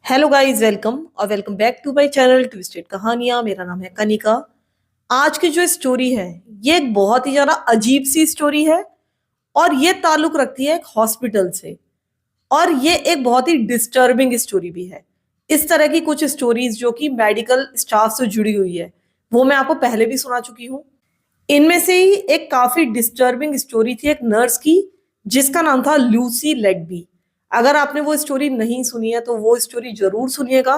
Hello guys, welcome और welcome back to my channel twisted कहानियां। मेरा नाम है कनिका। आज की जो स्टोरी है ये एक बहुत ही ज्यादा अजीब सी स्टोरी है और ये ताल्लुक रखती है एक हॉस्पिटल से। और ये एक बहुत ही डिस्टर्बिंग स्टोरी भी है। इस तरह की कुछ स्टोरीज जो कि मेडिकल स्टाफ से जुड़ी हुई है वो मैं आपको पहले भी सुना चुकी हूँ। इनमें से ही एक काफी डिस्टर्बिंग स्टोरी थी एक नर्स की जिसका नाम था लूसी लेडबी। अगर आपने वो स्टोरी नहीं सुनी है तो वो स्टोरी जरूर सुनिएगा,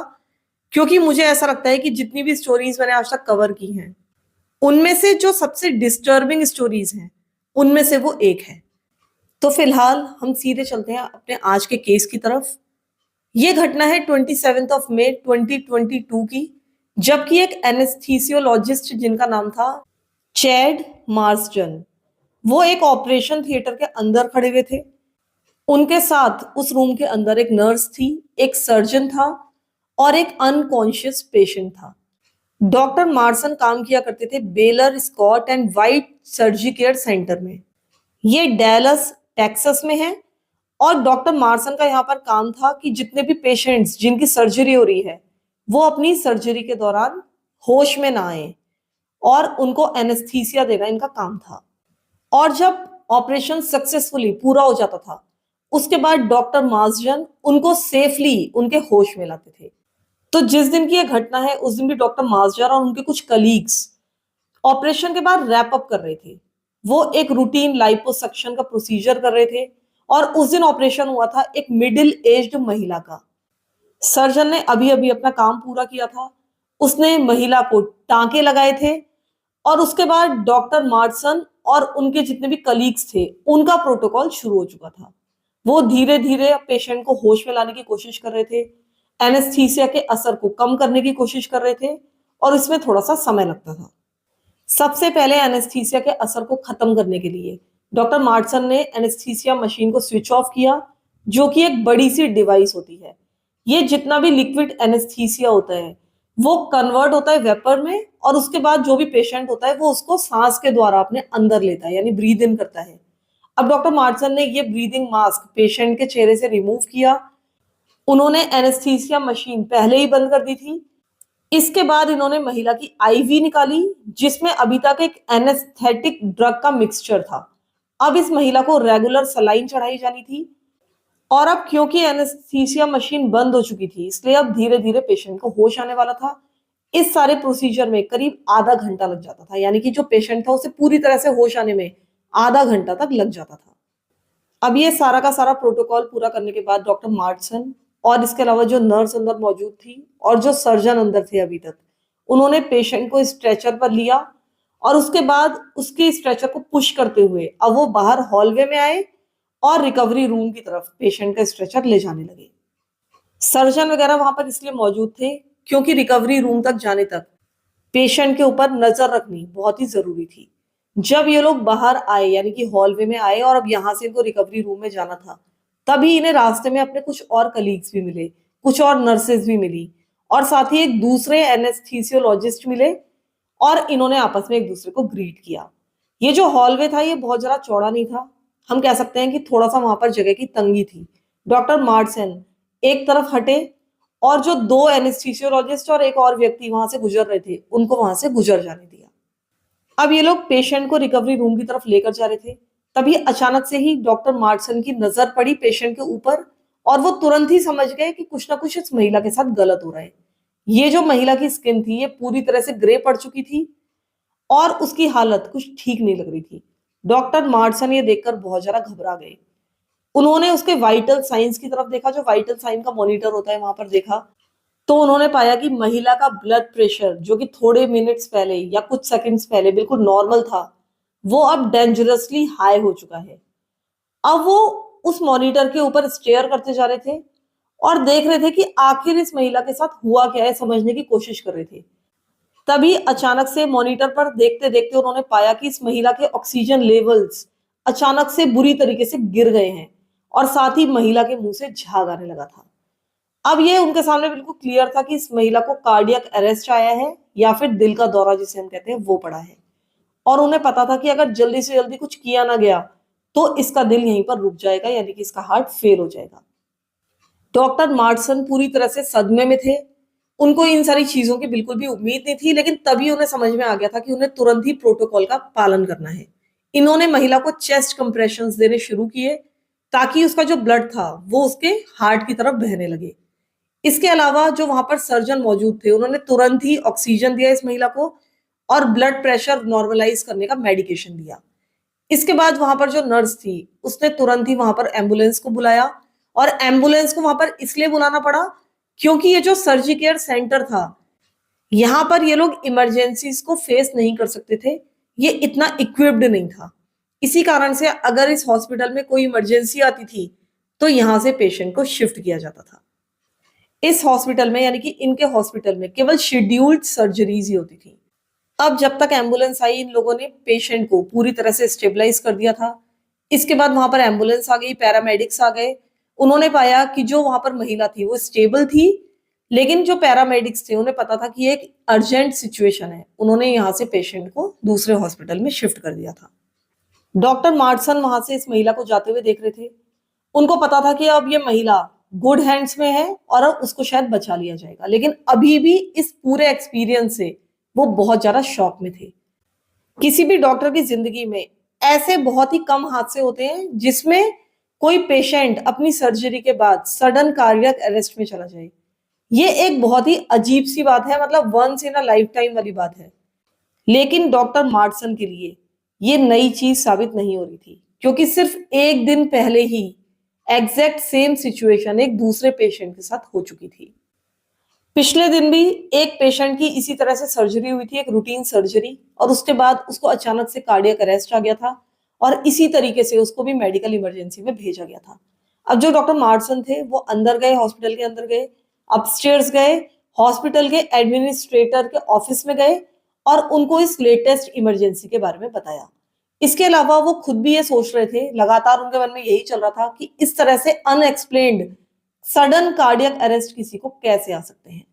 क्योंकि मुझे ऐसा लगता है कि जितनी भी स्टोरीज मैंने आज तक कवर की हैं उनमें से जो सबसे डिस्टर्बिंग स्टोरीज हैं उनमें से वो एक है। तो फिलहाल हम सीधे चलते हैं अपने आज के केस की तरफ। ये घटना है 27 मई 2022 की, जबकि एक एनेस्थीसियोलॉजिस्ट जिनका नाम था चैड मार्सजन, वो एक ऑपरेशन थिएटर के अंदर खड़े हुए थे। उनके साथ उस रूम के अंदर एक नर्स थी, एक सर्जन था और एक अनकॉन्शियस पेशेंट था। डॉक्टर मार्सन काम किया करते थे Baylor Scott and White Surgicare Center में। ये डैलस टेक्सास में है। और डॉक्टर मार्सन का यहाँ पर काम था कि जितने भी पेशेंट्स जिनकी सर्जरी हो रही है वो अपनी सर्जरी के दौरान होश में ना आए और उनको एनेस्थीसिया देना इनका काम था। और जब ऑपरेशन सक्सेसफुली पूरा हो जाता था उसके बाद डॉक्टर मार्सजन उनको सेफली उनके होश में लाते थे। तो जिस दिन की यह घटना है उस दिन भी डॉक्टर मार्सजन और उनके कुछ कलीग्स ऑपरेशन के बाद रैप अप कर रहे थे। वो एक रूटीन लाइपोसक्शन का प्रोसीजर कर रहे थे और उस दिन ऑपरेशन हुआ था एक मिडिल एज्ड महिला का। सर्जन ने अभी अभी अपना काम पूरा किया था। उसने महिला को टांके लगाए थे और उसके बाद डॉक्टर मार्सन और उनके जितने भी कलीग्स थे उनका प्रोटोकॉल शुरू हो चुका था। वो धीरे धीरे पेशेंट को होश में लाने की कोशिश कर रहे थे, एनेस्थीसिया के असर को कम करने की कोशिश कर रहे थे और इसमें थोड़ा सा समय लगता था। सबसे पहले एनेस्थीसिया के असर को खत्म करने के लिए डॉक्टर मार्टसन ने एनेस्थीसिया मशीन को स्विच ऑफ किया, जो कि एक बड़ी सी डिवाइस होती है। ये जितना भी लिक्विड एनेस्थीसिया होता है वो कन्वर्ट होता है वेपर में और उसके बाद जो भी पेशेंट होता है वो उसको सांस के द्वारा अपने अंदर लेता है, यानी ब्रीद इन करता है। अब डॉक्टर मार्टसन ने ये ब्रीदिंग मास्क पेशेंट के चेहरे से रिमूव किया। उन्होंने एनेस्थीसिया मशीन पहले ही बंद कर दी थी। इसके बाद इन्होंने महिला की आईवी निकाली जिसमें अभी तक एक एनेस्थेटिक ड्रग का मिक्सचर था। अब इस महिला को रेगुलर सलाइन चढ़ाई जानी थी और अब क्योंकि एनेस्थीसिया मशीन बंद हो चुकी थी इसलिए अब धीरे धीरे पेशेंट को होश आने वाला था। इस सारे प्रोसीजर में करीब आधा घंटा लग जाता था, यानी कि जो पेशेंट था उसे पूरी तरह से होश आने में आधा घंटा तक लग जाता था। अब ये सारा का सारा प्रोटोकॉल पूरा करने के बाद डॉक्टर मार्टसन और इसके अलावा जो नर्स अंदर मौजूद थी और जो सर्जन अंदर थे अभी तक, उन्होंने पेशेंट को स्ट्रेचर पर लिया और उसके बाद उसके स्ट्रेचर को पुश करते हुए अब वो बाहर हॉलवे में आए और रिकवरी रूम की तरफ पेशेंट का स्ट्रेचर ले जाने लगे। सर्जन वगैरह वहां पर इसलिए मौजूद थे क्योंकि रिकवरी रूम तक जाने तक पेशेंट के ऊपर नजर रखनी बहुत ही जरूरी थी। जब ये लोग बाहर आए यानी कि हॉलवे में आए और अब यहां से इनको रिकवरी रूम में जाना था, तभी इन्हें रास्ते में अपने कुछ और कलीग्स भी मिले, कुछ और नर्सेज भी मिली और साथ ही एक दूसरे एनेस्थीसियोलॉजिस्ट मिले और इन्होंने आपस में एक दूसरे को ग्रीट किया। ये जो हॉलवे था ये बहुत ज्यादा चौड़ा नहीं था, हम कह सकते हैं कि थोड़ा सा वहां पर जगह की तंगी थी। डॉक्टर मार्टसन एक तरफ हटे और जो दो एनेस्थीसियोलॉजिस्ट और एक और व्यक्ति वहां से गुजर रहे थे उनको वहां से गुजर जाने दिया। अब ये लोग पेशेंट को रिकवरी रूम की तरफ लेकर जा रहे थे, तभी अचानक से ही डॉक्टर मार्टसन की नजर पड़ी पेशेंट के ऊपर और वो तुरंत ही समझ गए कि कुछ ना कुछ इस महिला के साथ गलत हो रहा है। ये जो महिला की स्किन थी ये पूरी तरह से ग्रे पड़ चुकी थी और उसकी हालत कुछ ठीक नहीं लग रही थी। डॉक्टर मार्टसन ये देखकर बहुत ज्यादा घबरा गए। उन्होंने उसके वाइटल साइंस की तरफ देखा, जो वाइटल साइन का मॉनिटर होता है वहां पर देखा, तो उन्होंने पाया कि महिला का ब्लड प्रेशर जो कि थोड़े मिनट्स पहले या कुछ सेकंड्स पहले बिल्कुल नॉर्मल था वो अब डेंजरसली हाई हो चुका है। अब वो उस मॉनिटर के ऊपर स्टेयर करते जा रहे थे और देख रहे थे कि आखिर इस महिला के साथ हुआ क्या है, समझने की कोशिश कर रहे थे। तभी अचानक से मॉनिटर पर देखते देखते उन्होंने पाया कि इस महिला के ऑक्सीजन लेवल्स अचानक से बुरी तरीके से गिर गए हैं और साथ ही महिला के मुंह से झाग आने लगा था। अब ये उनके सामने बिल्कुल क्लियर था कि इस महिला को कार्डियक अरेस्ट आया है या फिर दिल का दौरा जिसे हम कहते हैं वो पड़ा है। और उन्हें पता था कि अगर जल्दी से जल्दी कुछ किया ना गया तो इसका दिल यहीं पर रुक जाएगा, यानी कि इसका हार्ट फेल हो जाएगा। डॉक्टर मार्टसन पूरी तरह से सदमे में थे। उनको इन सारी चीजों की बिल्कुल भी उम्मीद नहीं थी, लेकिन तभी उन्हें समझ में आ गया था कि उन्हें तुरंत ही प्रोटोकॉल का पालन करना है। इन्होंने महिला को चेस्ट कंप्रेशंस देने शुरू किए ताकि उसका जो ब्लड था वो उसके हार्ट की तरफ बहने लगे। इसके अलावा जो वहां पर सर्जन मौजूद थे उन्होंने तुरंत ही ऑक्सीजन दिया इस महिला को और ब्लड प्रेशर नॉर्मलाइज करने का मेडिकेशन दिया। इसके बाद वहां पर जो नर्स थी उसने तुरंत ही वहां पर एम्बुलेंस को बुलाया, और एम्बुलेंस को वहां पर इसलिए बुलाना पड़ा क्योंकि ये जो सर्जी केयर सेंटर था यहाँ पर ये लोग इमरजेंसीज को फेस नहीं कर सकते थे, ये इतना इक्विप्ड नहीं था। इसी कारण से अगर इस हॉस्पिटल में कोई इमरजेंसी आती थी तो यहाँ से पेशेंट को शिफ्ट किया जाता था। इस हॉस्पिटल में यानी कि इनके हॉस्पिटल में केवल शेड्यूल्ड सर्जरीज ही होती थी। अब जब तक एम्बुलेंस आई इन लोगों ने पेशेंट को पूरी तरह से स्टेबलाइज कर दिया था। इसके बाद वहां पर एम्बुलेंस आ गई, पैरामेडिक्स आ गए। उन्होंने पाया कि जो वहां पर महिला थी वो स्टेबल थी, लेकिन जो पैरामेडिक्स थे उन्हें पता था कि एक अर्जेंट सिचुएशन है। उन्होंने यहाँ से पेशेंट को दूसरे हॉस्पिटल में शिफ्ट कर दिया था। डॉक्टर मार्टसन वहां से इस महिला को जाते हुए देख रहे थे। उनको पता था कि अब ये महिला गुड हैंड्स में है और अब उसको शायद बचा लिया जाएगा, लेकिन अभी भी इस पूरे एक्सपीरियंस से वो बहुत ज्यादा शॉक में थे। किसी भी डॉक्टर की जिंदगी में ऐसे बहुत ही कम हादसे होते हैं जिसमें कोई पेशेंट अपनी सर्जरी के बाद सडन कार्डियक अरेस्ट में चला जाए। ये एक बहुत ही अजीब सी बात है, मतलब once in a lifetime वाली बात है। लेकिन डॉक्टर मार्टसन के लिए ये नई चीज साबित नहीं हो रही थी, क्योंकि सिर्फ एक दिन पहले ही एग्जैक्ट सेम सिचुएशन एक दूसरे पेशेंट के साथ हो चुकी थी। पिछले दिन भी एक पेशेंट की इसी तरह से सर्जरी हुई थी, एक रूटीन सर्जरी, और उसके बाद उसको अचानक से कार्डियक अरेस्ट आ गया था और इसी तरीके से उसको भी मेडिकल इमरजेंसी में भेजा गया था। अब जो डॉक्टर मार्टसन थे वो अंदर गए, हॉस्पिटल के अंदर गए, अपस्टेयर्स गए, हॉस्पिटल के एडमिनिस्ट्रेटर के ऑफिस में गए और उनको इस लेटेस्ट इमरजेंसी के बारे में बताया। इसके अलावा वो खुद भी ये सोच रहे थे, लगातार उनके मन में यही चल रहा था कि इस तरह से अनएक्सप्लेन्ड सडन कार्डियक अरेस्ट किसी को कैसे आ सकते हैं।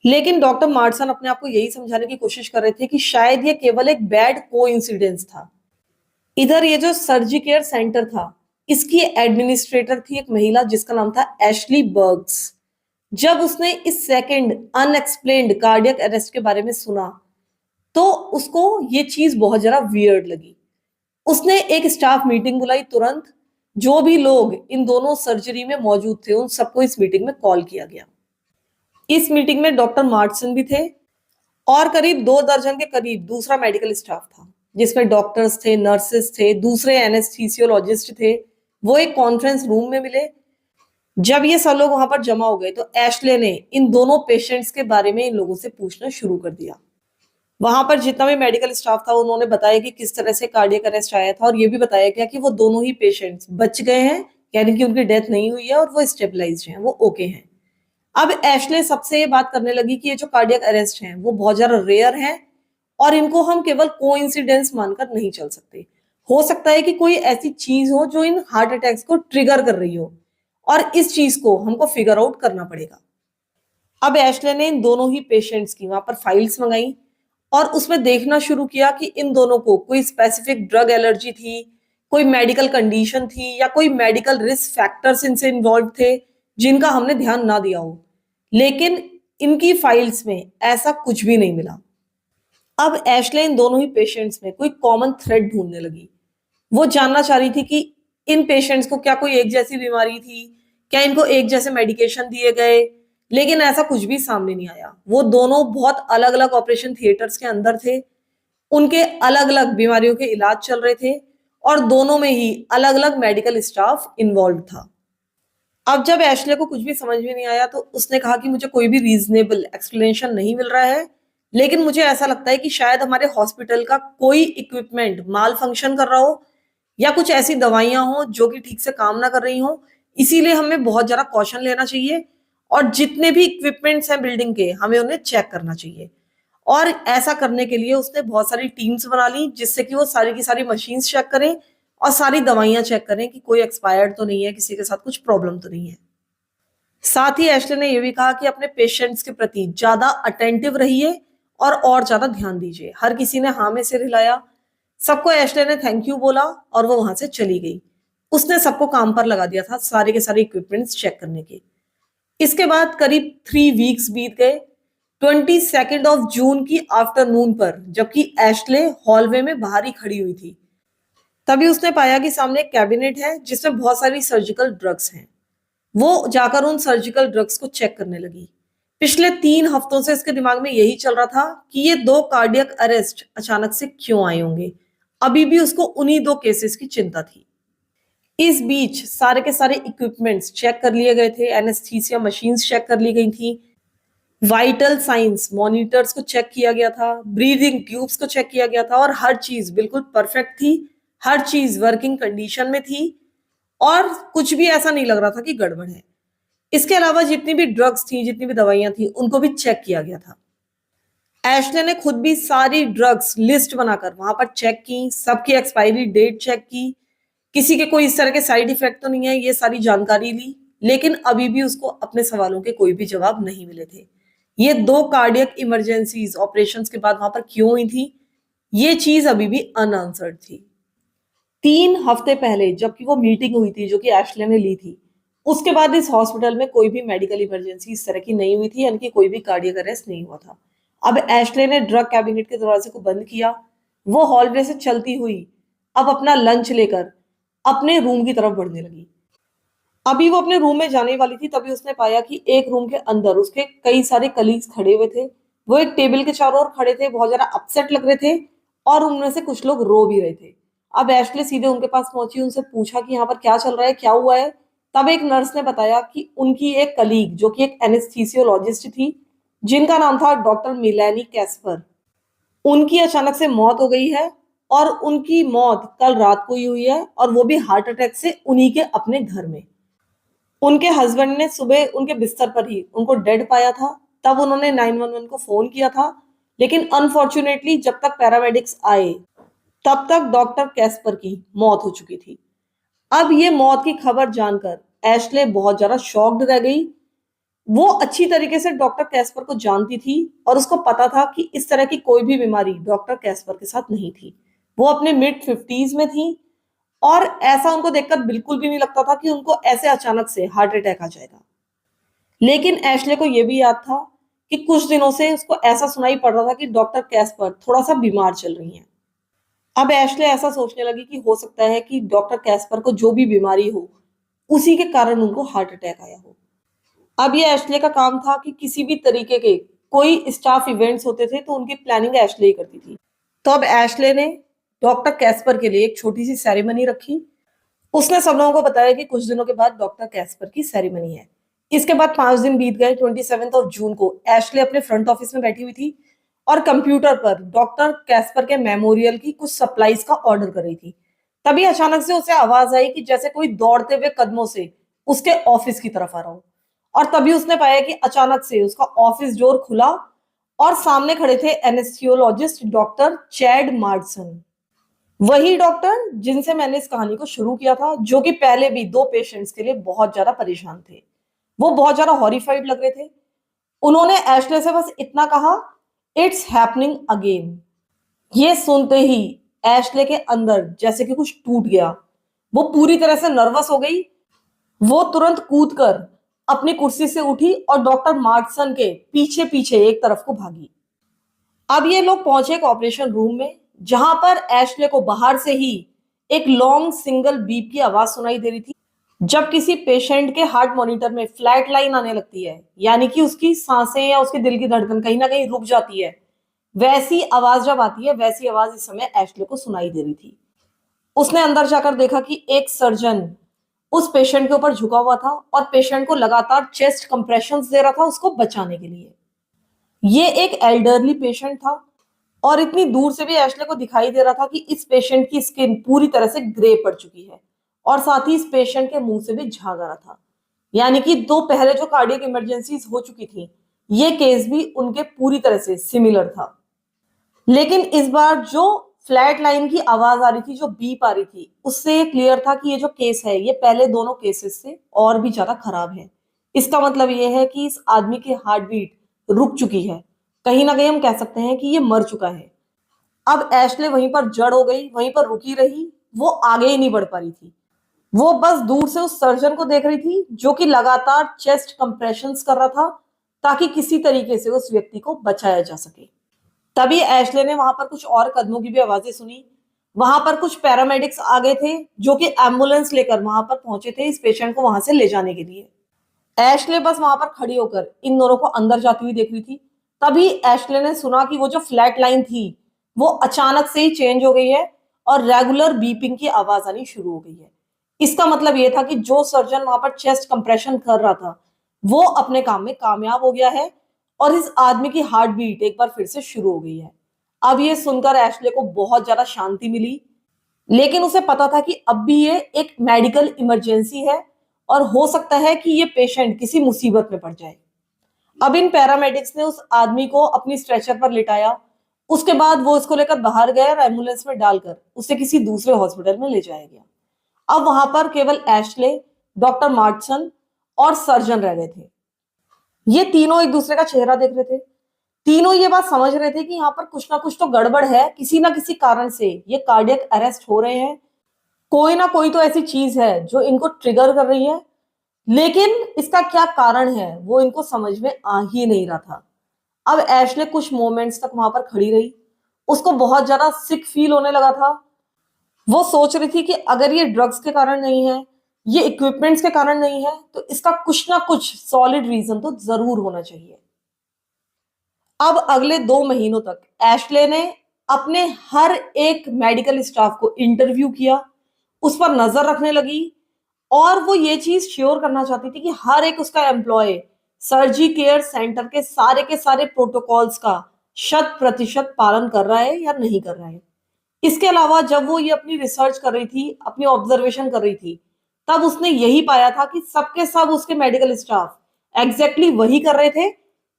लेकिन डॉक्टर मार्टसन अपने आप को यही समझाने की कोशिश कर रहे थे कि शायद ये केवल एक बैड कोइंसिडेंस था। इधर ये जो सर्जी केयर सेंटर था इसकी एडमिनिस्ट्रेटर थी एक महिला जिसका नाम था एशली बर्ग्स। जब उसने इस सेकंड अनएक्सप्लेन्ड कार्डियक अरेस्ट के बारे में सुना तो उसको ये चीज बहुत जरा वियर्ड लगी। उसने एक स्टाफ मीटिंग बुलाई तुरंत। जो भी लोग इन दोनों सर्जरी में मौजूद थे उन सबको इस मीटिंग में कॉल किया गया। इस मीटिंग में डॉक्टर मार्टसन भी थे और करीब 2 दर्जन के करीब दूसरा मेडिकल स्टाफ था, जिसमें डॉक्टर्स थे, नर्सेस थे, दूसरे एनेस्थीसियोलॉजिस्ट थे। वो एक कॉन्फ्रेंस रूम में मिले। जब ये सब लोग वहां पर जमा हो गए तो एशले ने इन दोनों पेशेंट्स के बारे में इन लोगों से पूछना शुरू कर दिया। वहां पर जितना भी मेडिकल स्टाफ था उन्होंने बताया कि किस तरह से कार्डियक अरेस्ट आया था, और ये भी बताया गया कि वो दोनों ही पेशेंट्स बच गए हैं, यानी कि उनकी डेथ नहीं हुई है और वो स्टेबलाइज्ड हैं, वो ओके हैं। अब एशले सबसे ये बात करने लगी कि ये जो कार्डियक अरेस्ट हैं वो बहुत ज्यादा रेयर हैं और इनको हम केवल कोइंसिडेंस मानकर नहीं चल सकते। हो सकता है कि कोई ऐसी चीज हो जो इन हार्ट अटैक्स को ट्रिगर कर रही हो और इस चीज को हमको फिगर आउट करना पड़ेगा। अब एशले ने इन दोनों ही पेशेंट्स की वहां पर फाइल्स मंगाई और उसमें देखना शुरू किया कि इन दोनों को कोई स्पेसिफिक ड्रग एलर्जी थी, कोई मेडिकल कंडीशन थी या कोई मेडिकल रिस्क फैक्टर्स इनसे इन्वॉल्व थे जिनका हमने ध्यान ना दिया हो। लेकिन इनकी फाइल्स में ऐसा कुछ भी नहीं मिला। अब एशले इन दोनों ही पेशेंट्स में कोई कॉमन थ्रेड ढूंढने लगी। वो जानना चाह रही थी कि इन पेशेंट्स को क्या कोई एक जैसी बीमारी थी, क्या इनको एक जैसे मेडिकेशन दिए गए, लेकिन ऐसा कुछ भी सामने नहीं आया। वो दोनों बहुत अलग अलग ऑपरेशन थिएटर्स के अंदर थे, उनके अलग अलग बीमारियों के इलाज चल रहे थे और दोनों में ही अलग अलग मेडिकल स्टाफ इन्वॉल्व था। अब जब एशले को कुछ भी समझ में नहीं आया तो उसने कहा कि मुझे कोई भी रीजनेबल एक्सप्लेनेशन नहीं मिल रहा है, लेकिन मुझे ऐसा लगता है कि शायद हमारे हॉस्पिटल का कोई इक्विपमेंट माल फंक्शन कर रहा हो या कुछ ऐसी दवाइयां हो जो कि ठीक से काम ना कर रही हो, इसीलिए हमें बहुत ज्यादा कॉशन लेना चाहिए और जितने भी इक्विपमेंट्स हैं बिल्डिंग के हमें उन्हें चेक करना चाहिए। और ऐसा करने के लिए उसने बहुत सारी टीम्स बना ली जिससे कि वो सारी की सारी मशीन्स चेक करें और सारी दवाइयां चेक करें कि कोई एक्सपायर्ड तो नहीं है, किसी के साथ कुछ प्रॉब्लम तो नहीं है। साथ ही एशले ने यह भी कहा कि अपने पेशेंट्स के प्रति ज्यादा अटेंटिव रहिए और ज्यादा ध्यान दीजिए। हर किसी ने हाँ में सिर हिलाया। सबको एशले ने थैंक यू बोला और वो वहां से चली गई। उसने सबको काम पर लगा दिया था सारे के सारे इक्विपमेंट्स चेक करने के। इसके बाद करीब 3 वीक्स बीत गए। 22 जून की आफ्टरनून पर जबकि एशले हॉलवे में बाहर ही खड़ी हुई थी, तभी उसने पाया कि सामने एक कैबिनेट है जिसमें बहुत सारी सर्जिकल ड्रग्स हैं। वो जाकर उन सर्जिकल ड्रग्स को चेक करने लगी। पिछले 3 हफ्तों से इसके दिमाग में यही चल रहा था कि ये 2 कार्डियक अरेस्ट अचानक से क्यों आए होंगे। अभी भी उसको उन्हीं 2 केसेस की चिंता थी। इस बीच सारे के सारे इक्विपमेंट्स चेक कर लिए गए थे, एनेस्थीसिया मशीन्स चेक कर ली गई थी, वाइटल साइंस मॉनिटर्स को चेक किया गया था, ब्रीदिंग ट्यूब्स को चेक किया गया था और हर चीज बिल्कुल परफेक्ट थी, हर चीज वर्किंग कंडीशन में थी और कुछ भी ऐसा नहीं लग रहा था कि गड़बड़ है। इसके अलावा जितनी भी ड्रग्स थी, जितनी भी दवाइयां थी, उनको भी चेक किया गया था। एशले ने खुद भी सारी ड्रग्स लिस्ट बनाकर वहां पर चेक की, सबकी एक्सपायरी डेट चेक की, किसी के कोई इस तरह के साइड इफेक्ट तो नहीं है, ये सारी जानकारी ली। लेकिन अभी भी उसको अपने सवालों के कोई भी जवाब नहीं मिले थे। ये 2 कार्डियक इमरजेंसीज ऑपरेशंस के बाद वहां पर क्यों हुई थी, ये चीज अभी भी अनआंसर्ड थी। 3 हफ्ते पहले जबकि वो मीटिंग हुई थी जो कि एशले ने ली थी, उसके बाद इस हॉस्पिटल में कोई भी मेडिकल इमरजेंसी इस तरह की नहीं हुई थी, यानी कि कोई भी कार्डियक अरेस्ट नहीं हुआ था। अब एशले ने ड्रग कैबिनेट के दरवाजे को बंद किया। वो हॉलवे से चलती हुई अब अपना लंच लेकर अपने रूम की तरफ बढ़ने लगी। अभी वो अपने रूम में जाने वाली थी, तभी उसने पाया कि एक रूम के अंदर उसके कई सारे कलीग्स खड़े हुए थे। वो एक टेबल के चारों ओर खड़े थे, बहुत ज्यादा अपसेट लग रहे थे और उनमें से कुछ लोग रो भी रहे थे। अब एशले सीधे उनके पास पहुंची, उनसे पूछा कि यहाँ पर क्या चल रहा है, क्या हुआ है। तब एक नर्स ने बताया कि उनकी एक कलीग जो कि एक एनेस्थीसियोलॉजिस्ट थी, जिनका नाम था डॉक्टर मिलानी कैस्पर, उनकी अचानक से मौत हो गई है और उनकी मौत कल रात को ही हुई है और वो भी हार्ट अटैक से उन्हीं के अपने घर में। उनके हस्बैंड ने सुबह उनके बिस्तर पर ही उनको डेड पाया था। तब उन्होंने 911 को फोन किया था, लेकिन अनफॉर्चुनेटली जब तक पैरामेडिक्स आए तब तक डॉक्टर कैस्पर की मौत हो चुकी थी। अब ये मौत की खबर जानकर एशले बहुत ज्यादा शॉक्ड रह गई। वो अच्छी तरीके से डॉक्टर कैस्पर को जानती थी और उसको पता था कि इस तरह की कोई भी बीमारी डॉक्टर कैस्पर के साथ नहीं थी। वो अपने मिड 50s में थी और ऐसा उनको देखकर बिल्कुल भी नहीं लगता था कि उनको ऐसे अचानक से हार्ट अटैक आ जाएगा। लेकिन एशले को यह भी याद था कि कुछ दिनों से उसको ऐसा सुनाई पड़ रहा था कि डॉक्टर कैस्पर थोड़ा सा बीमार चल रही हैं। अब एशले ऐसा सोचने लगी कि हो सकता है कि डॉक्टर कैस्पर को जो भी बीमारी हो, उसी के कारण उनको हार्ट अटैक आया हो। अब ये एशले का काम था कि किसी भी तरीके के कोई स्टाफ इवेंट्स होते थे तो उनकी प्लानिंग एशले ही करती थी। तो अब एशले ने डॉक्टर कैस्पर के लिए एक छोटी सी सेरेमनी रखी। उसने सब लोगों को बताया कि कुछ दिनों के बाद डॉक्टर कैस्पर की सेरेमनी है। इसके बाद 5 दिन बीत गए। 27 जून को एशले अपने फ्रंट ऑफिस में बैठी हुई थी और कंप्यूटर पर डॉक्टर कैस्पर के मेमोरियल की कुछ सप्लाईज का ऑर्डर कर रही थी। तभी अचानक से उसे आवाज आई कि जैसे कोई दौड़ते हुए कदमों से उसके ऑफिस की तरफ आ रहा हो। और तभी उसने पाया कि अचानक से उसका ऑफिस डोर खुला और सामने खड़े थे एनेस्थियोलॉजिस्ट डॉक्टर चैड मार्डसन, वही डॉक्टर जिनसे मैंने इस कहानी को शुरू किया था, जो कि पहले भी 2 पेशेंट्स के लिए बहुत ज्यादा परेशान थे। वो बहुत ज्यादा हॉरिफाइड लग रहे थे। उन्होंने एशले से बस इतना कहा, इट्स हैपनिंग अगेन। ये सुनते ही एशले के अंदर जैसे कि कुछ टूट गया। वो पूरी तरह से नर्वस हो गई। वो तुरंत कूदकर अपनी कुर्सी से उठी और डॉक्टर मार्टसन के पीछे पीछे एक तरफ को भागी। अब ये लोग पहुंचे एक ऑपरेशन रूम में, जहां पर एशले को बाहर से ही एक लॉन्ग सिंगल बीप की आवाज सुनाई दे रही थी। जब किसी पेशेंट के हार्ट मॉनिटर में फ्लैट लाइन आने लगती है, यानी कि उसकी सांसें या उसके दिल की धड़कन कहीं ना कहीं रुक जाती है, वैसी आवाज जब आती है, वैसी आवाज इस समय एशले को सुनाई दे रही थी। उसने अंदर जाकर देखा कि एक सर्जन उस पेशेंट के ऊपर झुका हुआ था और पेशेंट को लगातार चेस्ट कंप्रेशंस दे रहा था उसको बचाने के लिए। ये एक एल्डरली पेशेंट था और इतनी दूर से भी एशले को दिखाई दे रहा था कि इस पेशेंट की स्किन पूरी तरह से ग्रे पड़ चुकी है और साथ ही इस पेशेंट के मुंह से भी झाग आ रहा था। यानी कि 2 पहले जो कार्डियक इमरजेंसीज हो चुकी थी, ये केस भी उनके पूरी तरह से सिमिलर था। लेकिन इस बार जो फ्लैट लाइन की आवाज आ रही थी, जो बीप आ रही थी, उससे क्लियर था कि ये जो केस है ये पहले दोनों केसेस से और भी ज्यादा खराब है। इसका मतलब ये है कि इस आदमी की हार्ट बीट रुक चुकी है। कहीं ना कहीं हम कह सकते हैं कि ये मर चुका है। अब एशले वहीं पर जड़ हो गई, वहीं पर रुकी रही। वो आगे ही नहीं बढ़ पा रही थी। वो बस दूर से उस सर्जन को देख रही थी जो कि लगातार चेस्ट कंप्रेशंस कर रहा था ताकि किसी तरीके से उस व्यक्ति को बचाया जा सके। तभी एशले ने वहां पर कुछ और कदमों की भी आवाजें सुनी। वहां पर कुछ पैरामेडिक्स आ गए थे जो कि एम्बुलेंस लेकर वहां पर पहुंचे थे इस पेशेंट को वहां से ले जाने के लिए। एशले बस वहां पर खड़ी होकर इन दोनों को अंदर जाती हुई देख रही थी। तभी एशले ने सुना कि वो जो फ्लैट लाइन थी वो अचानक से ही चेंज हो गई है और रेगुलर बीपिंग की आवाज आनी शुरू हो गई है। इसका मतलब ये था कि जो सर्जन वहां पर चेस्ट कंप्रेशन कर रहा था वो अपने काम में कामयाब हो गया है और इस आदमी की हार्ट बीट एक बार फिर से शुरू हो गई है। अब ये सुनकर एशले को बहुत ज्यादा शांति मिली, लेकिन उसे पता था कि अब भी ये एक मेडिकल इमरजेंसी है और हो सकता है कि ये पेशेंट किसी मुसीबत में पड़ जाए। अब इन पैरामेडिक्स ने उस आदमी को अपनी स्ट्रेचर पर लिटाया। उसके बाद वो उसको लेकर बाहर गए और एम्बुलेंस में डालकर उसे किसी दूसरे हॉस्पिटल में ले जाया गया। अब वहां पर केवल एशले, डॉक्टर मार्टसन और सर्जन रह गए थे। ये तीनों एक दूसरे का चेहरा देख रहे थे। तीनों ये बात समझ रहे थे कि यहाँ पर कुछ ना कुछ तो गड़बड़ है, किसी ना किसी कारण से ये कार्डियक अरेस्ट हो रहे हैं। कोई ना कोई तो ऐसी चीज है जो इनको ट्रिगर कर रही है, लेकिन इसका क्या कारण है वो इनको समझ में आ ही नहीं रहा था। अब एशले कुछ मोमेंट्स तक वहां पर खड़ी रही। उसको बहुत ज्यादा सिक फील होने लगा था। वो सोच रही थी कि अगर ये ड्रग्स के कारण नहीं है, ये इक्विपमेंट्स के कारण नहीं है, तो इसका कुछ ना कुछ सॉलिड रीजन तो जरूर होना चाहिए। अब अगले 2 महीनों तक एशले ने अपने हर एक मेडिकल स्टाफ को इंटरव्यू किया, उस पर नजर रखने लगी और वो ये चीज श्योर करना चाहती थी कि हर एक उसका एम्प्लॉय सर्जी केयर सेंटर के सारे प्रोटोकॉल्स का 100% पालन कर रहा है या नहीं कर रहा है। इसके अलावा जब वो ये अपनी रिसर्च कर रही थी, अपनी ऑब्जर्वेशन कर रही थी, तब उसने यही पाया था कि सबके सब उसके मेडिकल स्टाफ एग्जैक्टली वही कर रहे थे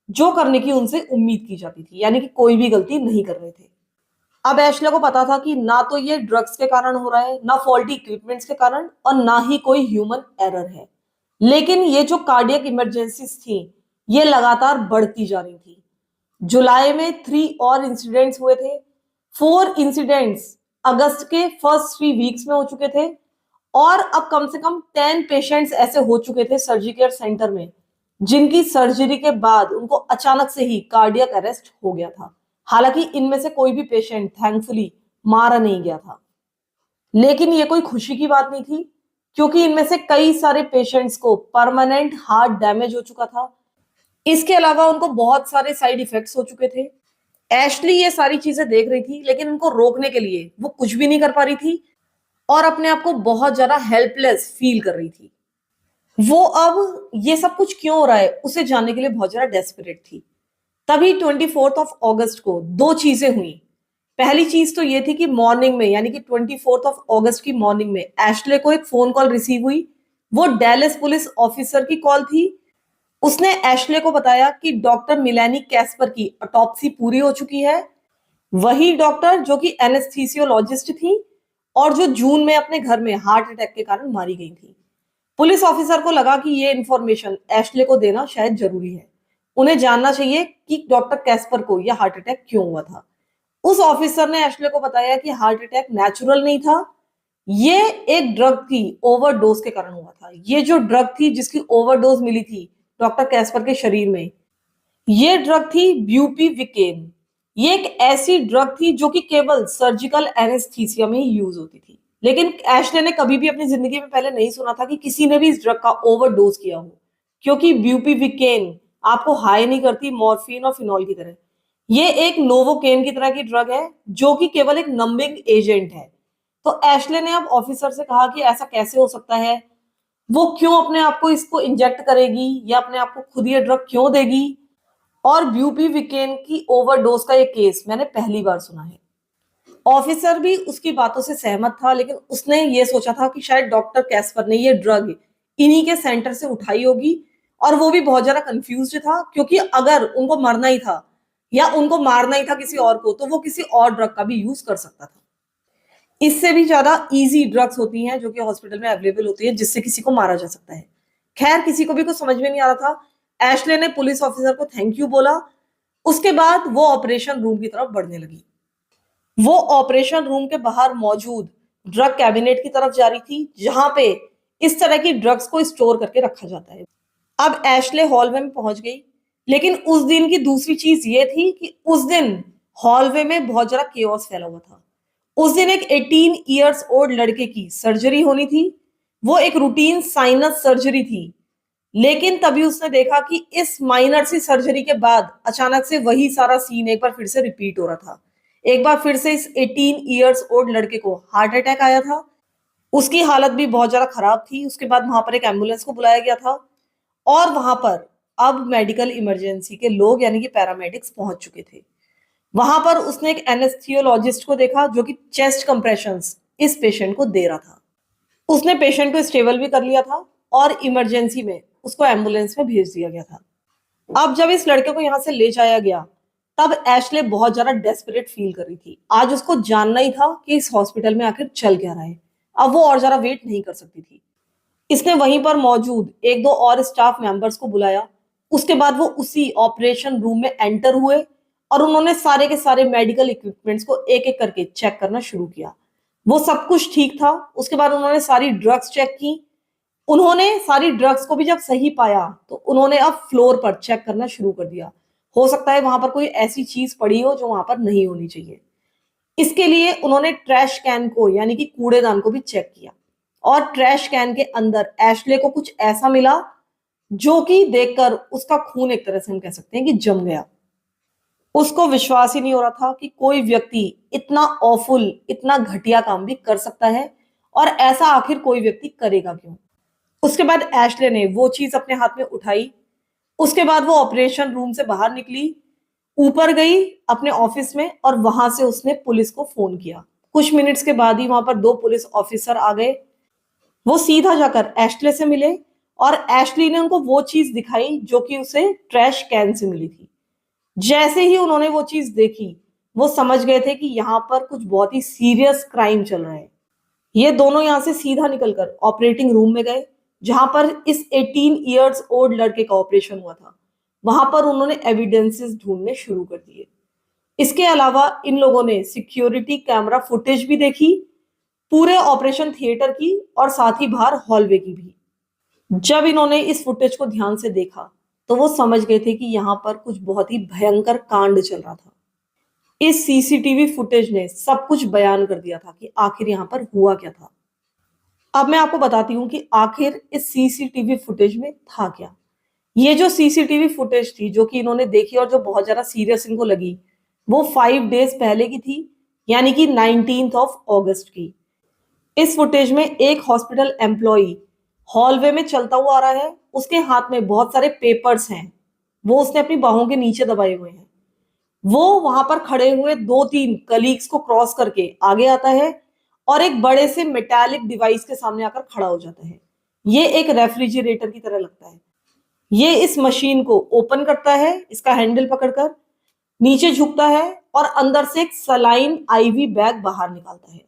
जो करने की उनसे उम्मीद की जाती थी, यानी कि कोई भी गलती नहीं कर रहे थे। अब एशले को पता था कि ना तो ये ड्रग्स के कारण हो रहा है, ना फॉल्टी इक्विपमेंट्स के कारण, और ना ही कोई ह्यूमन एरर है। लेकिन ये जो कार्डियक इमरजेंसीज थी ये लगातार बढ़ती जा रही थी। जुलाई में 3 और इंसिडेंट्स हुए थे। 4 इंसिडेंट्स अगस्त के फर्स्ट 3 वीक्स में हो चुके थे और अब कम से कम 10 पेशेंट्स ऐसे हो चुके थे सर्जी केयर सेंटर में जिनकी सर्जरी के बाद उनको अचानक से ही कार्डियक अरेस्ट हो गया था। हालांकि इनमें से कोई भी पेशेंट थैंकफुली मारा नहीं गया था, लेकिन ये कोई खुशी की बात नहीं थी क्योंकि इनमें से कई सारे पेशेंट्स को परमानेंट हार्ट डैमेज हो चुका था। इसके अलावा उनको बहुत सारे साइड इफेक्ट्स हो चुके थे। एशली ये सारी चीजें देख रही थी, लेकिन उनको रोकने के लिए वो कुछ भी नहीं कर पा रही थी और अपने आप को बहुत ज्यादा हेल्पलेस फील कर रही थी। वो अब ये सब कुछ क्यों हो रहा है उसे जानने के लिए बहुत ज्यादा डेस्परेट थी। तभी 24 अगस्त को 2 चीजें हुई। पहली चीज तो ये थी कि मॉर्निंग में, यानी कि 24 अगस्त की मॉर्निंग में एशले को एक फोन कॉल रिसीव हुई। वो डैलस पुलिस ऑफिसर की कॉल थी। उसने एशले को बताया कि डॉक्टर मिलानी कैस्पर की ऑटोप्सी पूरी हो चुकी है। वही डॉक्टर जो कि एनेस्थीसियोलॉजिस्ट थी और जो जून में अपने घर में हार्ट अटैक के कारण मारी गई थी। पुलिस ऑफिसर को लगा कि ये इन्फॉर्मेशन एशले को देना शायद जरूरी है। उन्हें जानना चाहिए कि डॉक्टर कैस्पर को यह हार्ट अटैक क्यों हुआ था। उस ऑफिसर ने एशले को बताया कि हार्ट अटैक नेचुरल नहीं था, ये एक ड्रग की ओवरडोज के कारण हुआ था। ये जो ड्रग थी जिसकी ओवरडोज मिली थी डॉक्टर कैस्पर के शरीर में, ये ड्रग थी ब्यूपीविकेन। ये एक ऐसी ड्रग थी जो कि केवल सर्जिकल एनेस्थीसिया में ही यूज होती थी। लेकिन एशले ने कभी भी अपनी जिंदगी में पहले नहीं सुना था कि किसी ने भी इस ड्रग का ओवरडोज किया हो, क्योंकि ब्यूपीविकेन आपको हाई नहीं करती मॉर्फिन और फिनॉल की तरह। ये एक नोवोकेन की तरह की ड्रग है जो कि केवल एक नंबिंग एजेंट है। तो एशले ने अब ऑफिसर से कहा कि ऐसा कैसे हो सकता है, वो क्यों अपने आप को इसको इंजेक्ट करेगी या अपने आप को खुद ये ड्रग क्यों देगी, और ब्यूपीविकेन की ओवरडोज का ये केस मैंने पहली बार सुना है। ऑफिसर भी उसकी बातों से सहमत था, लेकिन उसने ये सोचा था कि शायद डॉक्टर कैस्पर ने ये ड्रग इन्हीं के सेंटर से उठाई होगी, और वो भी बहुत ज्यादा कंफ्यूज था क्योंकि अगर उनको मरना ही था या उनको मारना ही था किसी और को, तो वो किसी और ड्रग का भी यूज कर सकता था। इससे भी ज्यादा इजी ड्रग्स होती हैं जो कि हॉस्पिटल में अवेलेबल होती है जिससे किसी को मारा जा सकता है। खैर, किसी को भी कुछ समझ में नहीं आ रहा था। एशले ने पुलिस ऑफिसर को थैंक यू बोला। उसके बाद वो ऑपरेशन रूम की तरफ बढ़ने लगी। वो ऑपरेशन रूम के बाहर मौजूद ड्रग कैबिनेट की तरफ जा रही थी, जहां पे इस तरह की ड्रग्स को स्टोर करके रखा जाता है। अब एशले हॉलवे में पहुंच गई, लेकिन उस दिन की दूसरी चीज ये थी कि उस दिन हॉलवे में बहुत ज्यादा केओस फैला हुआ था। उस दिन एक 18 इयर्स ओल्ड लड़के की सर्जरी होनी थी। वो एक रूटीन साइनस सर्जरी थी, लेकिन तभी उसने देखा कि इस माइनर सी सर्जरी के बाद अचानक से वही सारा सीन एक बार फिर से रिपीट हो रहा था। एक बार फिर से इस 18 इयर्स ओल्ड लड़के को हार्ट अटैक आया था। उसकी हालत भी बहुत ज्यादा खराब थी। उसके बाद वहां पर एक एम्बुलेंस को बुलाया गया था, और वहां पर अब मेडिकल इमरजेंसी के लोग यानी कि पैरामेडिक्स पहुंच चुके थे। वहां पर उसने एक एनेस्थियोलॉजिस्ट को देखा जो कि चेस्ट कंप्रेशंस इस पेशेंट को दे रहा था। उसने पेशेंट को स्टेबल भी कर लिया था और इमरजेंसी में उसको एम्बुलेंस में भेज दिया गया था। अब जब इस लड़के को यहां से ले जाया गया, तब एशले बहुत ज्यादा डेस्परेट फील कर रही थी। आज उसको जानना ही था कि इस हॉस्पिटल में आखिर चल क्या रहा है। अब वो और ज्यादा वेट नहीं कर सकती थी। इसने वहीं पर मौजूद एक दो और स्टाफ मेंबर्स को बुलाया। उसके बाद वो उसी ऑपरेशन रूम में एंटर हुए और उन्होंने सारे के सारे मेडिकल इक्विपमेंट्स को एक एक करके चेक करना शुरू किया। वो सब कुछ ठीक था। उसके बाद उन्होंने सारी ड्रग्स चेक की। उन्होंने सारी ड्रग्स को भी जब सही पाया तो उन्होंने अब फ्लोर पर चेक करना शुरू कर दिया। हो सकता है वहां पर कोई ऐसी चीज पड़ी हो जो वहां पर नहीं होनी चाहिए। इसके लिए उन्होंने ट्रैश कैन को यानी कि कूड़ेदान को भी चेक किया, और ट्रैश कैन के अंदर एशले को कुछ ऐसा मिला जो कि देखकर उसका खून एक तरह से हम कह सकते हैं कि जम गया। उसको विश्वास ही नहीं हो रहा था कि कोई व्यक्ति इतना ऑफुल, इतना घटिया काम भी कर सकता है, और ऐसा आखिर कोई व्यक्ति करेगा क्यों। उसके बाद एशले ने वो चीज अपने हाथ में उठाई। उसके बाद वो ऑपरेशन रूम से बाहर निकली, ऊपर गई अपने ऑफिस में, और वहां से उसने पुलिस को फोन किया। कुछ मिनट्स के बाद ही वहां पर दो पुलिस ऑफिसर आ गए। वो सीधा जाकर एशले से मिले, और एशली ने उनको वो चीज दिखाई जो कि उसे ट्रैश कैन से मिली थी। जैसे ही उन्होंने वो चीज देखी, वो समझ गए थे कि यहाँ पर कुछ बहुत ही सीरियस क्राइम चल रहा है। ये दोनों यहां से सीधा निकलकर ऑपरेटिंग रूम में गए, जहां पर इस 18 इयर्स ओल्ड लड़के का ऑपरेशन हुआ था। वहां पर उन्होंने एविडेंसेस ढूंढने शुरू कर दिए। इसके अलावा इन लोगों ने सिक्योरिटी कैमरा फुटेज भी देखी, पूरे ऑपरेशन थिएटर की और साथ ही बाहर हॉलवे की भी। जब इन्होंने इस फुटेज को ध्यान से देखा तो वो समझ गए थे कि यहाँ पर कुछ बहुत ही भयंकर कांड चल रहा था। इस सीसीटीवी फुटेज ने सब कुछ बयान कर दिया था कि आखिर यहाँ पर हुआ क्या था। अब मैं आपको बताती हूँ कि आखिर इस सीसीटीवी फुटेज में था क्या। ये जो सीसीटीवी फुटेज थी जो कि इन्होंने देखी और जो बहुत ज्यादा सीरियस इनको लगी, वो 5 डेज पहले की थी, यानी कि 19th ऑफ अगस्त की। इस फुटेज में एक हॉस्पिटल एम्प्लॉई हॉलवे में चलता हुआ आ रहा है। उसके हाथ में बहुत सारे पेपर्स हैं, वो उसने अपनी बाहों के नीचे दबाए हुए हैं। वो वहां पर खड़े हुए दो तीन कलीग्स को क्रॉस करके आगे आता है और एक बड़े से मेटालिक डिवाइस के सामने आकर खड़ा हो जाता है। ये एक रेफ्रिजरेटर की तरह लगता है। ये इस मशीन को ओपन करता है, इसका हैंडल पकड़कर नीचे झुकता है और अंदर से एक सलाइन आईवी बैग बाहर निकालता है।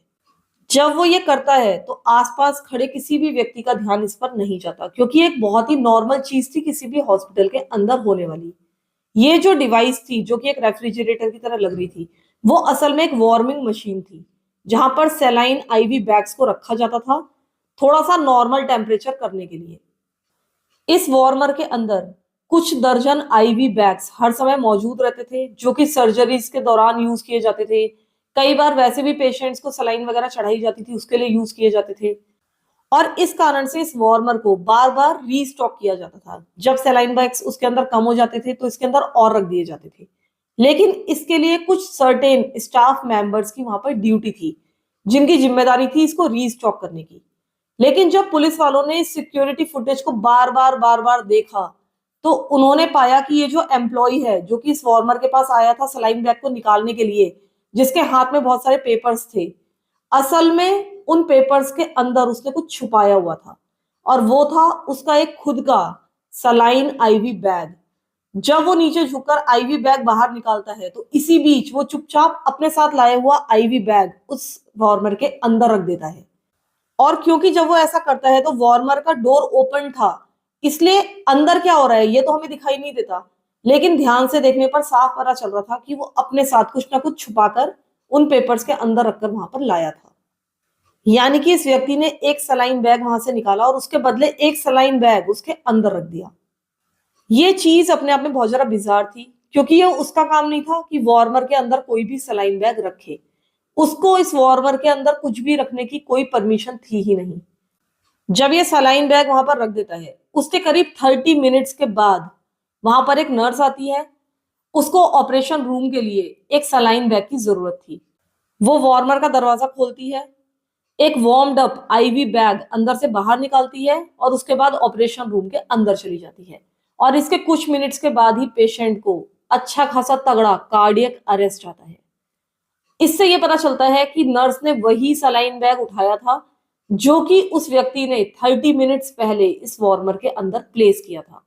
जब वो ये करता है तो आसपास खड़े किसी भी व्यक्ति का ध्यान इस पर नहीं जाता, क्योंकि एक बहुत ही नॉर्मल चीज थी किसी भी हॉस्पिटल के अंदर होने वाली। ये जो डिवाइस थी जो कि एक रेफ्रिजरेटर की तरह लग रही थी, वो असल में एक वार्मिंग मशीन थी, जहां पर सेलाइन आईवी बैग्स को रखा जाता था थोड़ा सा नॉर्मल टेम्परेचर करने के लिए। इस वार्मर के अंदर कुछ दर्जन आईवी बैग्स हर समय मौजूद रहते थे जो कि सर्जरीज के दौरान यूज किए जाते थे। कई बार वैसे भी पेशेंट्स को सलाइन वगैरह चढ़ाई जाती थी, उसके लिए यूज किए जाते थे। और इस कारण से इस वार्मर को बार बार रीस्टॉक किया जाता था। जब सेलाइन बैग्स उसके अंदर कम हो जाते थे तो इसके अंदर और रख दिए जाते थे। लेकिन इसके लिए कुछ सर्टेन स्टाफ मेंबर्स की वहां पर ड्यूटी थी, जिनकी जिम्मेदारी थी इसको रीस्टॉक करने की। लेकिन जब पुलिस वालों ने इस सिक्योरिटी फुटेज को बार बार देखा, तो उन्होंने पाया कि ये जो एम्प्लॉय है जो कि इस वार्मर के पास आया था सलाइन बैग को निकालने के लिए, जिसके हाथ में बहुत सारे पेपर्स थे, असल में उन पेपर्स के अंदर उसने कुछ छुपाया हुआ था, और वो था उसका एक खुद का सलाइन आईवी बैग। जब वो नीचे झुककर आईवी बैग बाहर निकालता है तो इसी बीच वो चुपचाप अपने साथ लाया हुआ आईवी बैग उस वार्मर के अंदर रख देता है। और क्योंकि जब वो ऐसा करता है तो वार्मर का डोर ओपन था, इसलिए अंदर क्या हो रहा है ये तो हमें दिखाई नहीं देता, लेकिन ध्यान से देखने पर साफ पता चल रहा था कि वो अपने साथ कुछ ना कुछ छुपाकर उन पेपर्स के अंदर रखकर वहां पर लाया था। यानी कि इस व्यक्ति ने एक सलाइन बैग वहां से निकाला और उसके बदले एक सलाइन बैग उसके अंदर रख दिया। ये चीज अपने आप में बहुत ज्यादा बिजार थी, क्योंकि ये उसका काम नहीं था कि वार्मर के अंदर कोई भी सलाइन बैग रखे। उसको इस वार्मर के अंदर कुछ भी रखने की कोई परमिशन थी ही नहीं। जब ये सलाइन बैग वहां पर रख देता है, उसके करीब 30 मिनट्स के बाद वहां पर एक नर्स आती है। उसको ऑपरेशन रूम के लिए एक सलाइन बैग की जरूरत थी। वो वार्मर का दरवाजा खोलती है, एक वार्म्ड अप आईवी बैग अंदर से बाहर निकालती है और उसके बाद ऑपरेशन रूम के अंदर चली जाती है। और इसके कुछ मिनट्स के बाद ही पेशेंट को अच्छा खासा तगड़ा कार्डियक अरेस्ट आता है। इससे यह पता चलता है कि नर्स ने वही सलाइन बैग उठाया था जो कि उस व्यक्ति ने 30 मिनट्स पहले इस वार्मर के अंदर प्लेस किया था।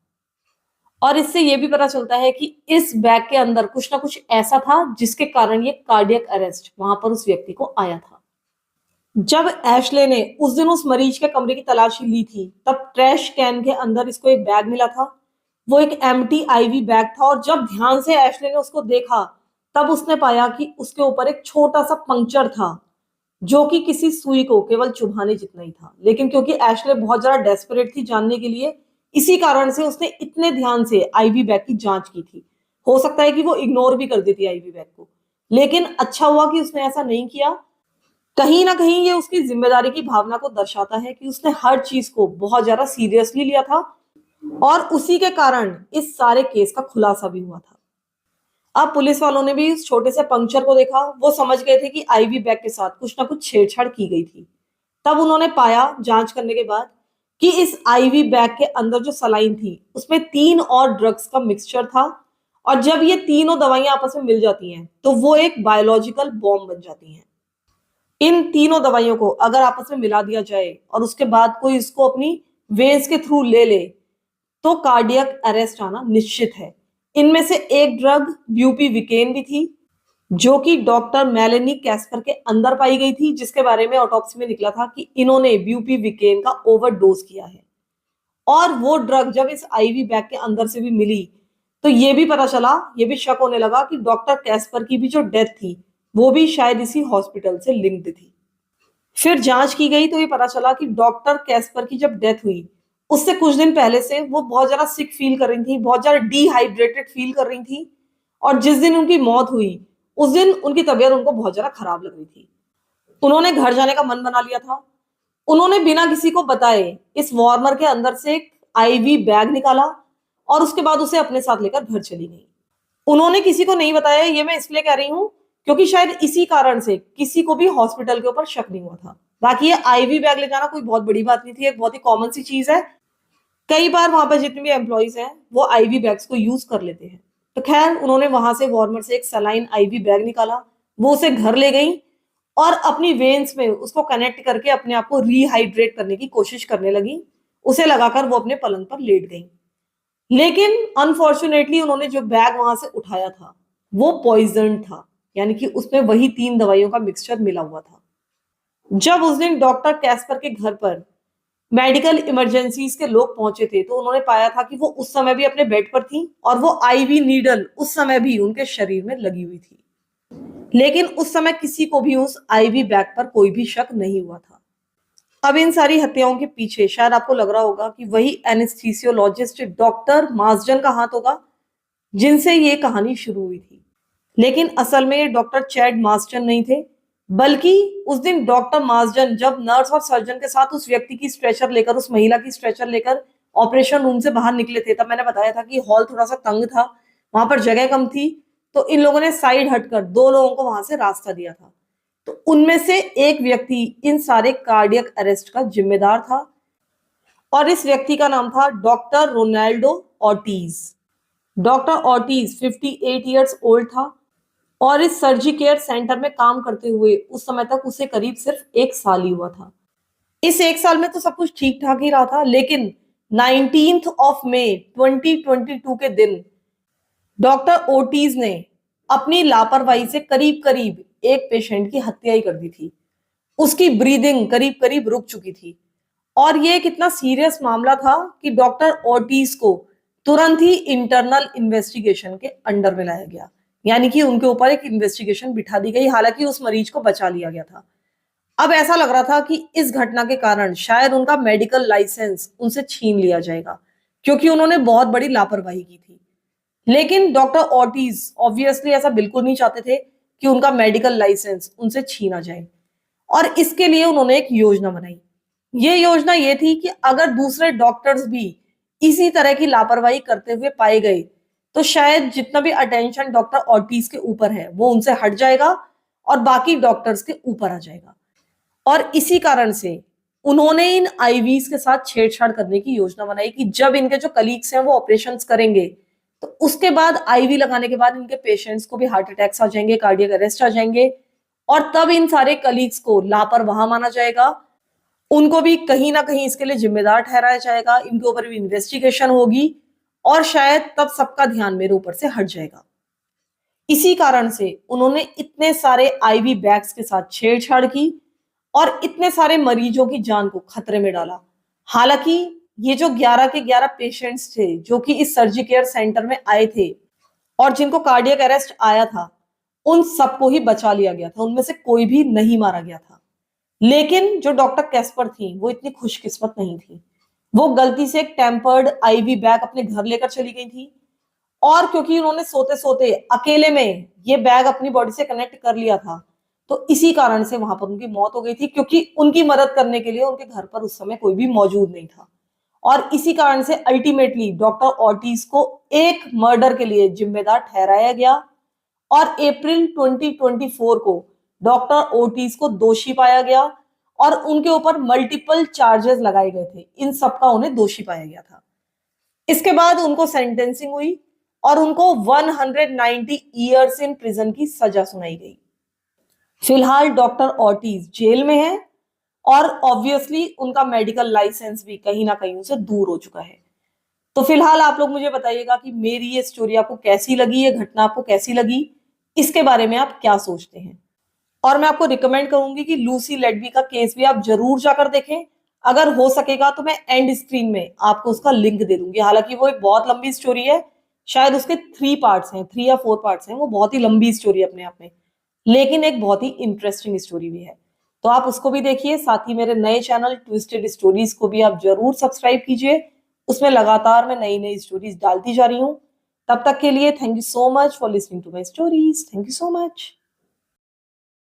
और इससे यह भी पता चलता है कि इस बैग के अंदर कुछ ना कुछ ऐसा था जिसके कारण ये कार्डियक अरेस्ट वहां पर उस व्यक्ति को आया था। जब एशले ने उस दिन उस मरीज के कमरे की तलाशी ली थी, तब ट्रैश कैन के अंदर इसको एक बैग मिला था। वो एक एम्प्टी आईवी बैग था और जब ध्यान से एशले ने उसको देखा, तब उसने पाया कि उसके ऊपर एक छोटा सा पंक्चर था जो कि किसी सुई को केवल चुभाने जितना ही था। लेकिन क्योंकि एशले बहुत ज्यादा डेस्परेट थी जानने के लिए, इसी कारण से उसने इतने ध्यान से आईवी बैग की जांच की थी। हो सकता है कि वो इग्नोर भी कर देती आईवी बैग को, लेकिन अच्छा हुआ कि उसने ऐसा नहीं किया। कहीं ना कहीं ये उसकी जिम्मेदारी की भावना को दर्शाता है कि उसने हर चीज को बहुत ज्यादा सीरियसली लिया था और उसी के कारण इस सारे केस का खुलासा भी हुआ था। अब पुलिस वालों ने भी उस छोटे से पंक्चर को देखा। वो समझ गए थे कि आईवी बैग के साथ कुछ ना कुछ छेड़छाड़ की गई थी। तब उन्होंने पाया जांच करने के बाद कि इस आईवी बैग के अंदर जो सलाइन थी उसमें 3 और ड्रग्स का मिक्सचर था। और जब ये तीनों दवाइयां आपस में मिल जाती हैं तो वो एक बायोलॉजिकल बॉम्ब बन जाती हैं। इन तीनों दवाइयों को अगर आपस में मिला दिया जाए और उसके बाद कोई इसको अपनी वेन्स के थ्रू ले ले तो कार्डियक अरेस्ट आना निश्चित है। इनमें से एक ड्रग ब्यूपीविकेन भी थी जो कि डॉक्टर मेलेनी कैस्पर के अंदर पाई गई थी, जिसके बारे में ऑटोप्सी में निकला था कि इन्होंने ब्यूपीविकेन का ओवरडोज किया है। और वो ड्रग जब इस आईवी बैग के अंदर से भी मिली तो ये भी पता चला, ये भी शक होने लगा कि डॉक्टर कैस्पर की भी जो डेथ थी वो भी शायद इसी हॉस्पिटल से लिंक्ड थी। फिर जांच की गई तो ये पता चला कि डॉक्टर कैस्पर की जब डेथ हुई उससे कुछ दिन पहले से वो बहुत ज्यादा सिक फील कर रही थी, बहुत ज्यादा डिहाइड्रेटेड फील कर रही थी। और जिस दिन उनकी मौत हुई उस दिन उनकी तबीयत उनको बहुत ज्यादा खराब लग रही थी। उन्होंने घर जाने का मन बना लिया था। उन्होंने बिना किसी को बताए इस वार्मर के अंदर से एक आईवी बैग निकाला और उसके बाद उसे अपने साथ लेकर घर चली गई। उन्होंने किसी को नहीं बताया, ये मैं इसलिए कह रही हूं क्योंकि शायद इसी कारण से किसी को भी हॉस्पिटल के ऊपर शक नहीं हुआ था। बाकी ये आईवी बैग ले जाना कोई बहुत बड़ी बात नहीं थी, एक बहुत ही कॉमन सी चीज है। कई बार वहां पर जितने भी एम्प्लॉइज हैं वो आईवी बैग्स को यूज कर लेते हैं। तो खैर उन्होंने वहां से वार्मर से एक सलाइन आईवी बैग निकाला, वो उसे घर ले गई और अपनी वेन्स में उसको कनेक्ट करके अपने आप को रिहाइड्रेट करने की कोशिश करने लगी। उसे लगाकर वो अपने पलंग पर लेट गई। लेकिन अनफॉर्चुनेटली उन्होंने जो बैग वहां से उठाया था वो पॉइजन था, यानी कि उसमें वही 3 दवाइयों का मिक्सचर मिला हुआ था। जब उस दिन डॉक्टर कैस्पर के घर पर मेडिकल इमरजेंसीज के लोग पहुंचे थे तो उन्होंने पाया था कि वो उस समय भी अपने बेड पर थी और वो आईवी नीडल उस समय भी उनके शरीर में लगी हुई थी। लेकिन उस समय किसी को भी उस आईवी बैग पर कोई भी शक नहीं हुआ था। अब इन सारी हत्याओं के पीछे शायद आपको लग रहा होगा कि वही एनेस्थीसियोलॉजिस्ट डॉक्टर मार्जन का हाथ होगा जिनसे ये कहानी शुरू हुई थी। लेकिन असल में ये डॉक्टर चैड मार्स्टन नहीं थे, बल्कि उस दिन डॉक्टर मार्स्टन जब नर्स और सर्जन के साथ उस व्यक्ति की स्ट्रेचर लेकर, उस महिला की स्ट्रेचर लेकर ऑपरेशन रूम से बाहर निकले थे, तब मैंने बताया था कि हॉल थोड़ा सा तंग था, वहां पर जगह कम थी। तो इन लोगों ने साइड हटकर 2 लोगों को वहां से रास्ता दिया था। तो उनमें से एक व्यक्ति इन सारे कार्डियक अरेस्ट का जिम्मेदार था और इस व्यक्ति का नाम था doctor Ronaldo Ortiz. Doctor Ortiz 58 years old था और इस सर्जी केयर सेंटर में काम करते हुए उस समय तक उसे करीब सिर्फ 1 साल ही हुआ था। इस 1 साल में तो सब कुछ ठीक ठाक ही रहा था, लेकिन 19 मई 2022 के दिन डॉक्टर ओर्टिज ने अपनी लापरवाही से करीब करीब एक पेशेंट की हत्या ही कर दी थी। उसकी ब्रीदिंग करीब करीब रुक चुकी थी और ये एक इतना सीरियस मामला था कि डॉक्टर ओर्टिज को तुरंत ही इंटरनल इन्वेस्टिगेशन के अंडर में लाया गया, यानी कि उनके ऊपर एक इन्वेस्टिगेशन बिठा दी गई। हालांकि उस मरीज को बचा लिया गया था। अब ऐसा लग रहा था कि इस घटना के कारण शायद उनका मेडिकल लाइसेंस उनसे छीन लिया जाएगा, क्योंकि उन्होंने बहुत बड़ी लापरवाही की थी। लेकिन डॉक्टर ऑर्टिज ऑब्वियसली ऐसा बिल्कुल नहीं चाहते थे कि उनका मेडिकल लाइसेंस उनसे छीना जाए, और इसके लिए उन्होंने एक योजना बनाई। ये योजना ये थी कि अगर दूसरे डॉक्टर्स भी इसी तरह की लापरवाही करते हुए पाए गए, तो शायद जितना भी अटेंशन डॉक्टर ऑर्टिज के ऊपर है वो उनसे हट जाएगा और बाकी डॉक्टर्स के ऊपर आ जाएगा। और इसी कारण से उन्होंने इन आईवीज के साथ छेड़छाड़ करने की योजना बनाई कि जब इनके जो कलीग्स हैं वो ऑपरेशंस करेंगे, तो उसके बाद आईवी लगाने के बाद इनके पेशेंट्स को भी हार्ट अटैक्स आ जाएंगे, कार्डियक अरेस्ट आ जाएंगे, और तब इन सारे कलीग्स को लापरवाह माना जाएगा। उनको भी कहीं ना कहीं इसके लिए जिम्मेदार ठहराया जाएगा, इनके ऊपर भी इन्वेस्टिगेशन होगी, और शायद तब सबका ध्यान मेरे ऊपर से हट जाएगा। इसी कारण से उन्होंने इतने सारे आईवी बैग्स के साथ छेड़छाड़ की और इतने सारे मरीजों की जान को खतरे में डाला। हालांकि ये जो 11 के 11 पेशेंट्स थे जो कि इस सर्जी केयर सेंटर में आए थे और जिनको कार्डियक अरेस्ट आया था, उन सबको ही बचा लिया गया था, उनमें से कोई भी नहीं मारा गया था। लेकिन जो डॉक्टर कैस्पर थी वो इतनी खुशकिस्मत नहीं थी। वो गलती से एक टेम्पर्ड आईवी बैग अपने घर लेकर चली गई थी, और क्योंकि उन्होंने सोते सोते अकेले में ये बैग अपनी बॉडी से कनेक्ट कर लिया था, तो इसी कारण से वहां पर उनकी मौत हो गई थी, क्योंकि उनकी मदद करने के लिए उनके घर पर उस समय कोई भी मौजूद नहीं था। और इसी कारण से अल्टीमेटली डॉक्टर ऑर्टिज को एक मर्डर के लिए जिम्मेदार ठहराया गया, और अप्रैल 2024 को डॉक्टर ओर्टिज को दोषी पाया गया और उनके ऊपर मल्टीपल चार्जेस लगाए गए थे। इन सबका उन्हें दोषी पाया गया था। इसके बाद उनको सेंटेंसिंग हुई और उनको 190 ईयर्स इन प्रिजन की सजा सुनाई गई। फिलहाल डॉक्टर ऑर्टिज जेल में है, और ऑब्वियसली उनका मेडिकल लाइसेंस भी कहीं ना कहीं उनसे दूर हो चुका है। तो फिलहाल आप लोग मुझे बताइएगा कि मेरी ये स्टोरी आपको कैसी लगी, ये घटना आपको कैसी लगी, इसके बारे में आप क्या सोचते हैं। और मैं आपको रिकमेंड करूंगी कि लूसी लेडबी का केस भी आप जरूर जाकर देखें। अगर हो सकेगा तो मैं एंड स्क्रीन में आपको उसका लिंक दे दूंगी। हालांकि वो एक बहुत लंबी स्टोरी है, शायद उसके 3 पार्ट्स हैं, 3 या 4 पार्ट्स हैं, वो बहुत ही लंबी स्टोरी अपने आप में, लेकिन एक बहुत ही इंटरेस्टिंग स्टोरी भी है। तो आप उसको भी देखिए। साथ ही मेरे नए चैनल ट्विस्टेड स्टोरीज को भी आप जरूर सब्सक्राइब कीजिए। उसमें लगातार मैं नई नई स्टोरीज डालती जा रही हूँ। तब तक के लिए thank you so much for listening to my stories. Thank you so much.